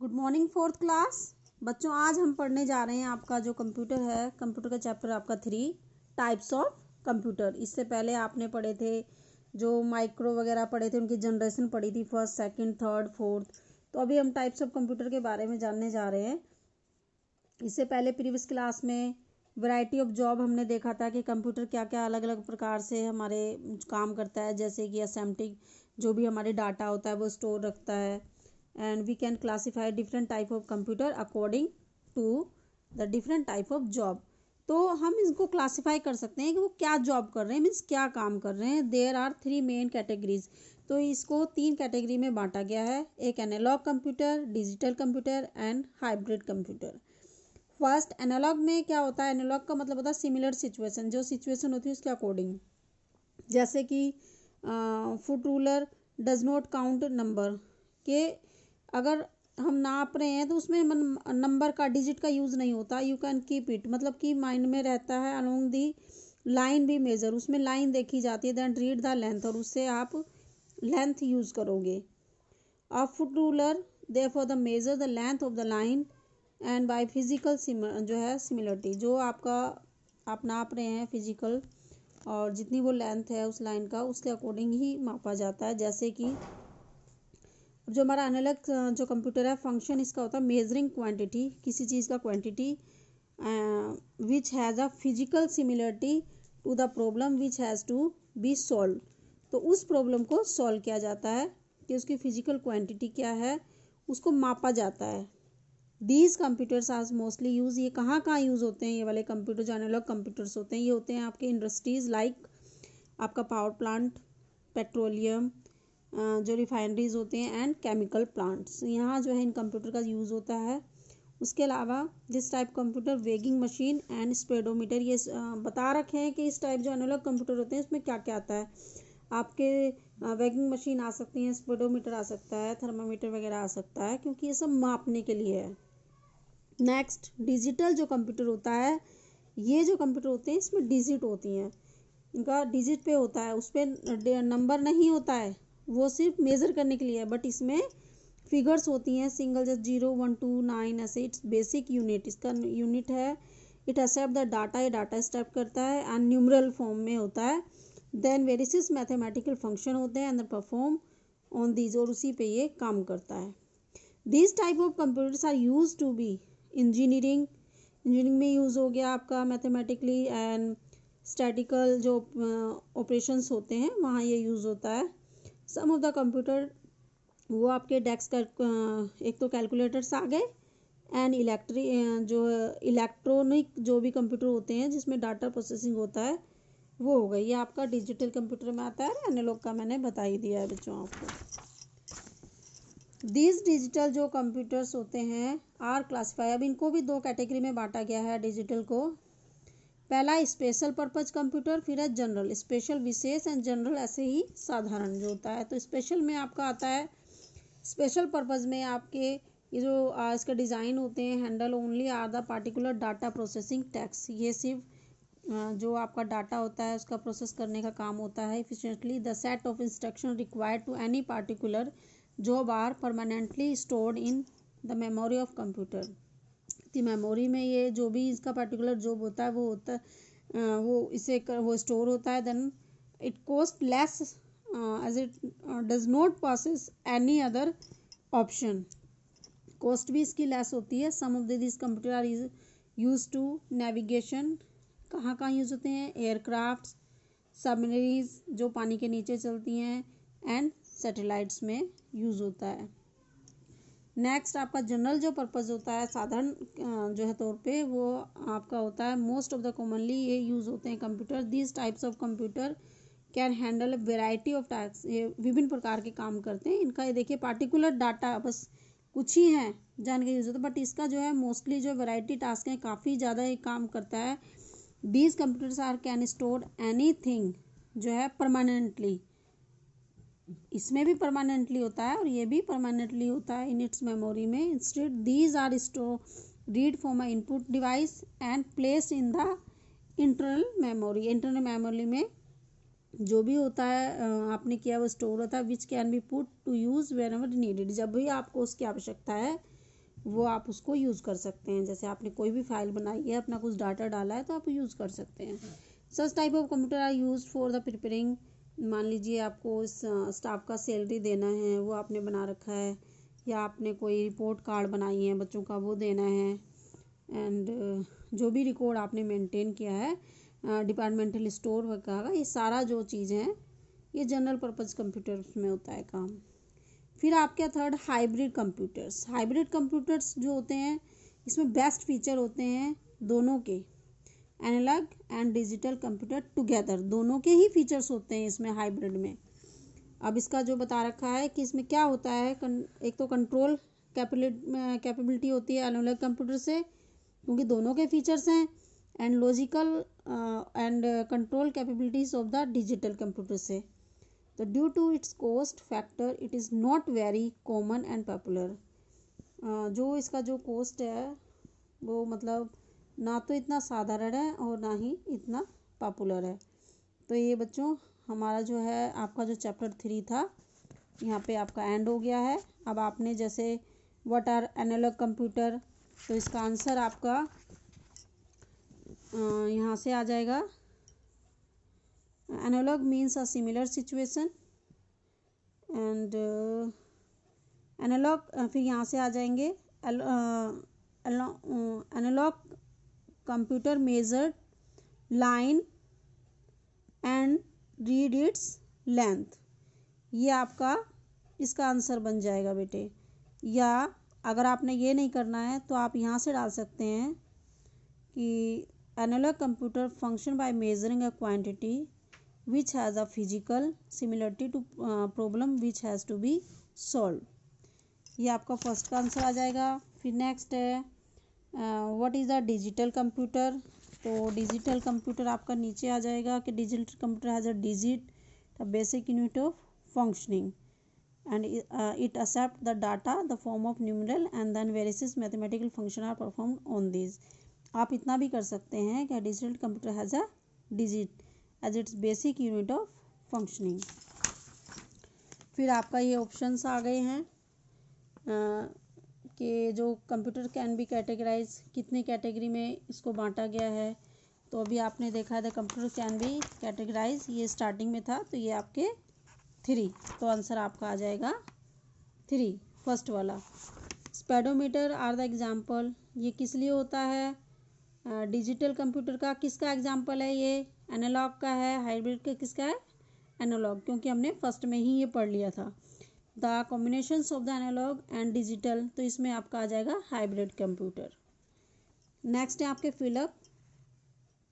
Good morning fourth class बच्चों। आज हम पढ़ने जा रहे हैं आपका जो कंप्यूटर है, कंप्यूटर का चैप्टर आपका 3 टाइप्स ऑफ कंप्यूटर। इससे पहले आपने पढ़े थे जो माइक्रो वगैरह पढ़े थे, उनकी जनरेशन पढ़ी थी, फर्स्ट सेकंड थर्ड फोर्थ। तो अभी हम टाइप्स ऑफ कंप्यूटर के बारे में जानने जा रहे हैं। इससे पहले प्रीवियस क्लास में वैरायटी ऑफ जॉब हमने देखा था कि कंप्यूटर क्या क्या अलग अलग प्रकार से हमारे काम करता है, जैसे कि असेंबली जो भी हमारे डाटा होता है वो स्टोर रखता है। And we can classify different type of computer according to the different type of job। तो हम इसको क्लासीफाई कर सकते हैं कि वो क्या जॉब कर रहे हैं, मीन्स क्या काम कर रहे हैं। There are 3 main categories. तो इसको 3 कैटेगरी में बांटा गया है, एक analog computer, digital computer and hybrid computer. First analog में क्या होता है, एनालॉग का मतलब होता है सिमिलर सिचुएशन, जो सिचुएशन होती है उसके अकॉर्डिंग। जैसे कि foot ruler does not count number के, अगर हम नाप रहे हैं तो उसमें नंबर का डिजिट का यूज़ नहीं होता। यू कैन कीप इट, मतलब कि माइंड में रहता है। अलोंग दी लाइन भी मेजर, उसमें लाइन देखी जाती है। देन रीड द लेंथ, और उससे आप लेंथ यूज़ करोगे। A foot ruler therefore the measure the length of the line and by physical जो है सिमिलरिटी, जो आपका आप नाप रहे हैं फिजिकल, और जितनी वो लेंथ है उस लाइन का उसके अकॉर्डिंग ही मापा जाता है। जैसे कि जो हमारा एनालॉग जो कंप्यूटर है, फंक्शन इसका होता है मेजरिंग क्वांटिटी, किसी चीज़ का quantity which has a physical similarity to the problem which has to be solve. तो उस प्रॉब्लम को सॉल्व किया जाता है कि उसकी फिजिकल क्वांटिटी क्या है, उसको मापा जाता है। These computers are mostly use, ये कहाँ कहाँ यूज़ होते हैं, ये वाले कंप्यूटर जो एनालॉग कंप्यूटर्स होते हैं, ये होते हैं आपके इंडस्ट्रीज लाइक आपका पावर प्लांट, पेट्रोलियम जो रिफाइनरीज होते हैं, एंड केमिकल प्लांट्स, यहाँ जो है इन कंप्यूटर का यूज़ होता है। उसके अलावा this type computer weighing machine and speedometer, ये बता रखे हैं कि इस टाइप जो एनालॉग कंप्यूटर होते हैं इसमें क्या क्या आता है। आपके वेगिंग मशीन आ सकती हैं, स्पेडोमीटर आ सकता है, थर्मामीटर वगैरह आ सकता है, क्योंकि ये सब मापने के लिए है। नेक्स्ट डिजिटल जो कंप्यूटर होता है, ये जो कंप्यूटर होते हैं इसमें डिजिट होती हैं, इनका डिजिट पे होता है, उस पर नंबर नहीं होता है, वो सिर्फ मेज़र करने के लिए है। बट इसमें फिगर्स होती हैं, सिंगल जैसे 0 1 2 9 ऐसे। इट्स बेसिक यूनिट, इसका यूनिट है। इट एक्सेप्ट द डाटा, ये डाटा स्टेप करता है, एंड न्यूमरल फॉर्म में होता है। देन वेरियस मैथमेटिकल फंक्शन होते हैं एंड परफॉर्म ऑन दीज, और उसी पे ये काम करता है। This type of computers are use to be engineering में यूज़ हो गया आपका, मैथमेटिकली एंड स्टैटिकल जो ऑपरेशंस होते हैं वहाँ ये यूज़ होता है। सम ऑफ द कंप्यूटर वो आपके डेस्क का एक तो कैलकुलेटर्स आ गए, एंड जो इलेक्ट्रॉनिक जो भी कंप्यूटर होते हैं जिसमें डाटा प्रोसेसिंग होता है वो हो गई। ये आपका डिजिटल कंप्यूटर में आता है, एनालॉग का मैंने बता ही दिया है बच्चों आपको। दीज डिजिटल जो कंप्यूटर्स होते हैं आर क्लासीफाई, अब इनको भी 2 कैटेगरी में बांटा गया है डिजिटल को। पहला स्पेशल पर्पज कंप्यूटर, फिर है जनरल। स्पेशल विशेष एंड जनरल ऐसे ही साधारण जो होता है। तो स्पेशल में आपका आता है, स्पेशल पर्पज में आपके ये जो इसका डिज़ाइन होते हैं, handle only are the particular data processing tasks, ये सिर्फ जो आपका डाटा होता है उसका प्रोसेस करने का काम होता है efficiently. The set of instruction required to any particular job are permanently stored in the memory of computer. की मेमोरी में ये जो भी इसका पर्टिकुलर जॉब होता है वो होता है वो स्टोर होता है। Then it cost less as it does not passes any other option, cost भी इसकी लेस होती है। Some of this computer are use to navigation, कहाँ कहाँ यूज होते हैं, एयरक्राफ्ट, सबमरीज जो पानी के नीचे चलती हैं, एंड सैटेलाइट्स में यूज होता है। नेक्स्ट आपका जनरल जो पर्पज़ होता है, साधारण जो है तौर पे, वो आपका होता है मोस्ट ऑफ द कॉमनली ये यूज़ होते हैं computer. This types of computer can handle variety of task, ये विभिन्न प्रकार के काम करते हैं। इनका ये देखिए पार्टिकुलर डाटा बस कुछ ही हैं जान के यूज़ होता है, बट इसका जो है मोस्टली जो वैरायटी टास्क हैं काफ़ी ज़्यादा ये काम करता है। These computers are can store any thing जो है परमानेंटली, इसमें भी परमानेंटली होता है और ये भी परमानेंटली होता है इन इट्स मेमोरी में। Instead these are store read from a input device and place in the internal memory. Internal memory में जो भी होता है आपने किया वो स्टोर होता है, which can be put to use whenever needed, जब भी आपको उसकी आवश्यकता है वो आप उसको यूज़ कर सकते हैं। जैसे आपने कोई भी फाइल बनाई है, अपना कुछ डाटा डाला है, तो आप यूज़ कर सकते हैं। Such type of computer are use for the preparing. मान लीजिए आपको इस स्टाफ का सैलरी देना है, वो आपने बना रखा है, या आपने कोई रिपोर्ट कार्ड बनाई है बच्चों का, वो देना है। एंड जो भी रिकॉर्ड आपने मेंटेन किया है, डिपार्टमेंटल स्टोर वगैरह, ये सारा जो चीज़ है ये जनरल पर्पज़ कंप्यूटर्स में होता है काम। फिर आपके third hybrid computers. Hybrid computers जो होते हैं, इसमें बेस्ट फीचर होते हैं दोनों के, analog and digital computer together, दोनों के ही फीचर्स होते हैं इसमें हाइब्रिड में। अब इसका जो बता रखा है कि इसमें क्या होता है, एक तो कंट्रोल कैपेबिलिटी होती है एनालॉग कंप्यूटर से, क्योंकि दोनों के फीचर्स हैं, and logical and control capabilities of the digital computer से। तो due to its cost factor it is not very common and popular. जो इसका जो कॉस्ट है वो मतलब ना तो इतना साधारण है और ना ही इतना पॉपुलर है। तो ये बच्चों हमारा जो है आपका जो चैप्टर 3 था, यहाँ पे आपका एंड हो गया है। अब आपने जैसे व्हाट आर एनालॉग कंप्यूटर, तो इसका आंसर आपका यहाँ से आ जाएगा। Analog means a similar situation, and analog फिर यहाँ से आ जाएंगे analog computer measure line and read its length. ये आपका इसका आंसर बन जाएगा बेटे। या अगर आपने ये नहीं करना है तो आप यहाँ से डाल सकते हैं कि analog computer function by measuring a quantity which has a physical similarity to problem which has to be solve. ये आपका फर्स्ट का आंसर आ जाएगा। फिर नेक्स्ट है what is a digital computer. तो डिजिटल कंप्यूटर आपका नीचे आ जाएगा कि digital computer has a digit the basic unit of functioning and it accept the data the form of numeral and then various mathematical function are performed on these। आप इतना भी कर सकते हैं कि digital computer has a digit as its basic unit of functioning. फिर आपका ये ऑप्शंस आ गए हैं कि जो कंप्यूटर कैन बी कैटेगराइज, कितने कैटेगरी में इसको बांटा गया है। तो अभी आपने देखा है the computer can be categorise, ये स्टार्टिंग में था, तो ये आपके 3, तो आंसर आपका आ जाएगा 3 फर्स्ट वाला। स्पेडोमीटर आर द एग्जाम्पल, ये किस लिए होता है, डिजिटल कंप्यूटर का किसका एग्जाम्पल है, ये एनालॉग का है। हाइब्रिड का किसका है, एनालॉग, क्योंकि हमने फर्स्ट में ही ये पढ़ लिया था। The combinations of the analog and digital, तो इसमें आपका आ जाएगा हाइब्रिड कंप्यूटर। नेक्स्ट है आपके फिलअप।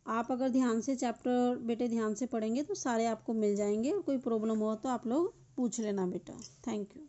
आप अगर ध्यान से चैप्टर बेटे ध्यान से पढ़ेंगे तो सारे आपको मिल जाएंगे, कोई प्रॉब्लम हो तो आप लोग पूछ लेना बेटा। Thank you.